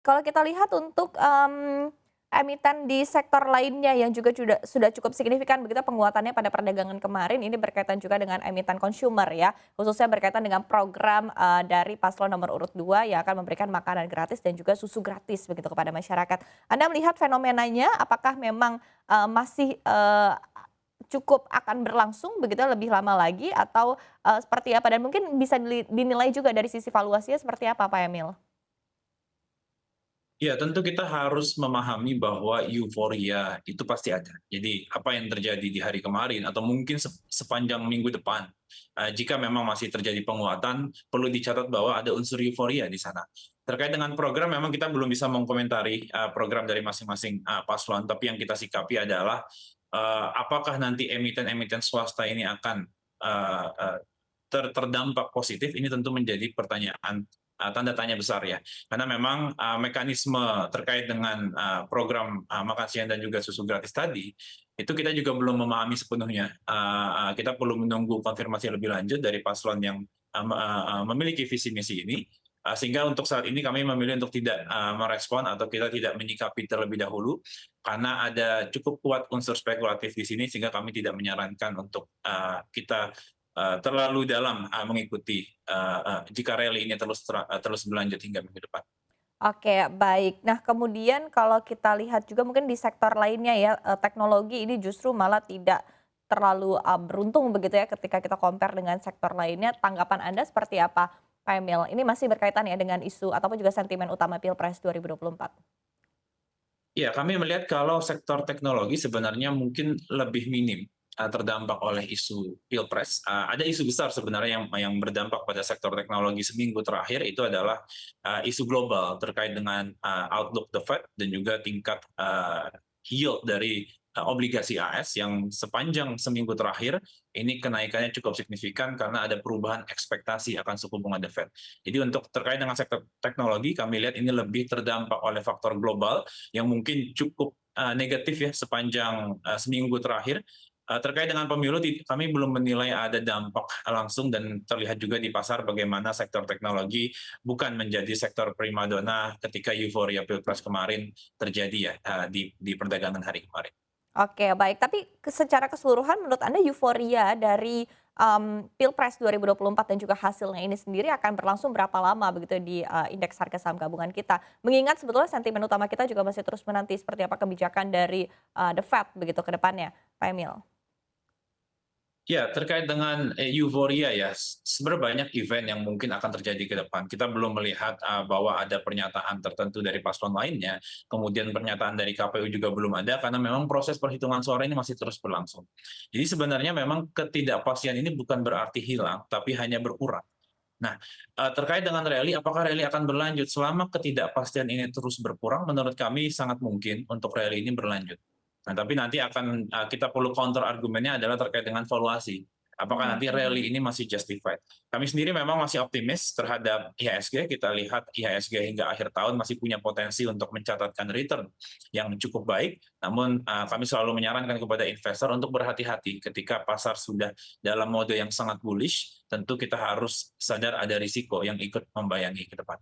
Kalau kita lihat untuk, emiten di sektor lainnya yang juga sudah cukup signifikan begitu penguatannya pada perdagangan kemarin, ini berkaitan juga dengan emiten consumer ya, khususnya berkaitan dengan program, dari paslon nomor urut 2 yang akan memberikan makanan gratis dan juga susu gratis begitu kepada masyarakat. Anda melihat fenomenanya apakah memang, masih, cukup akan berlangsung begitu lebih lama lagi atau, seperti apa? Dan mungkin bisa dinilai juga dari sisi valuasinya seperti apa, Pak Emil? Ya, tentu kita harus memahami bahwa euforia itu pasti ada. Jadi, apa yang terjadi di hari kemarin atau mungkin sepanjang minggu depan, jika memang masih terjadi penguatan, perlu dicatat bahwa ada unsur euforia di sana. Terkait dengan program, memang kita belum bisa mengkomentari program dari masing-masing paslon, tapi yang kita sikapi adalah apakah nanti emiten-emiten swasta ini akan eh, eh, terdampak positif, ini tentu menjadi pertanyaan tanda tanya besar ya. Karena memang mekanisme terkait dengan program makan siang dan juga susu gratis tadi, itu kita juga belum memahami sepenuhnya. Kita perlu menunggu konfirmasi lebih lanjut dari paslon yang memiliki visi misi ini, sehingga untuk saat ini kami memilih untuk tidak merespon atau kita tidak menyikapi terlebih dahulu, karena ada cukup kuat unsur spekulatif di sini, sehingga kami tidak menyarankan untuk kita terlalu dalam mengikuti jika rally ini terus berlanjut hingga minggu depan. Oke, baik. Nah, kemudian kalau kita lihat juga mungkin di sektor lainnya ya, teknologi ini justru malah tidak terlalu, beruntung begitu ya ketika kita compare dengan sektor lainnya. Tanggapan Anda seperti apa, Pak Emil? Ini masih berkaitan ya dengan isu ataupun juga sentimen utama Pilpres 2024? Ya, kami melihat kalau sektor teknologi sebenarnya mungkin lebih minim terdampak oleh isu pilpres. Ada isu besar sebenarnya yang berdampak pada sektor teknologi seminggu terakhir itu adalah isu global terkait dengan outlook the Fed dan juga tingkat yield dari obligasi AS yang sepanjang seminggu terakhir ini kenaikannya cukup signifikan karena ada perubahan ekspektasi akan suku bunga The Fed. Jadi untuk terkait dengan sektor teknologi, kami lihat ini lebih terdampak oleh faktor global yang mungkin cukup negatif ya sepanjang seminggu terakhir. Terkait dengan pemilu, kami belum menilai ada dampak langsung dan terlihat juga di pasar bagaimana sektor teknologi bukan menjadi sektor primadona ketika euforia pilpres kemarin terjadi ya di perdagangan hari kemarin. Oke, baik. Tapi secara keseluruhan menurut Anda euforia dari, Pilpres 2024 dan juga hasilnya ini sendiri akan berlangsung berapa lama begitu di, indeks harga saham gabungan kita? Mengingat sebetulnya sentimen utama kita juga masih terus menanti seperti apa kebijakan dari, The Fed begitu ke depannya, Pak Emil? Ya, terkait dengan euforia ya, sebenarnya banyak event yang mungkin akan terjadi ke depan. Kita belum melihat bahwa ada pernyataan tertentu dari paslon lainnya, kemudian pernyataan dari KPU juga belum ada, karena memang proses perhitungan suara ini masih terus berlangsung. Jadi sebenarnya memang ketidakpastian ini bukan berarti hilang, tapi hanya berkurang. Nah, terkait dengan rally, apakah rally akan berlanjut? Selama ketidakpastian ini terus berkurang, menurut kami sangat mungkin untuk rally ini berlanjut. Nah, tapi nanti akan kita perlu counter argumennya adalah terkait dengan valuasi. Apakah nanti rally ini masih justified? Kami sendiri memang masih optimis terhadap IHSG. Kita lihat IHSG hingga akhir tahun masih punya potensi untuk mencatatkan return yang cukup baik. Namun kami selalu menyarankan kepada investor untuk berhati-hati ketika pasar sudah dalam mode yang sangat bullish, tentu kita harus sadar ada risiko yang ikut membayangi ke depan.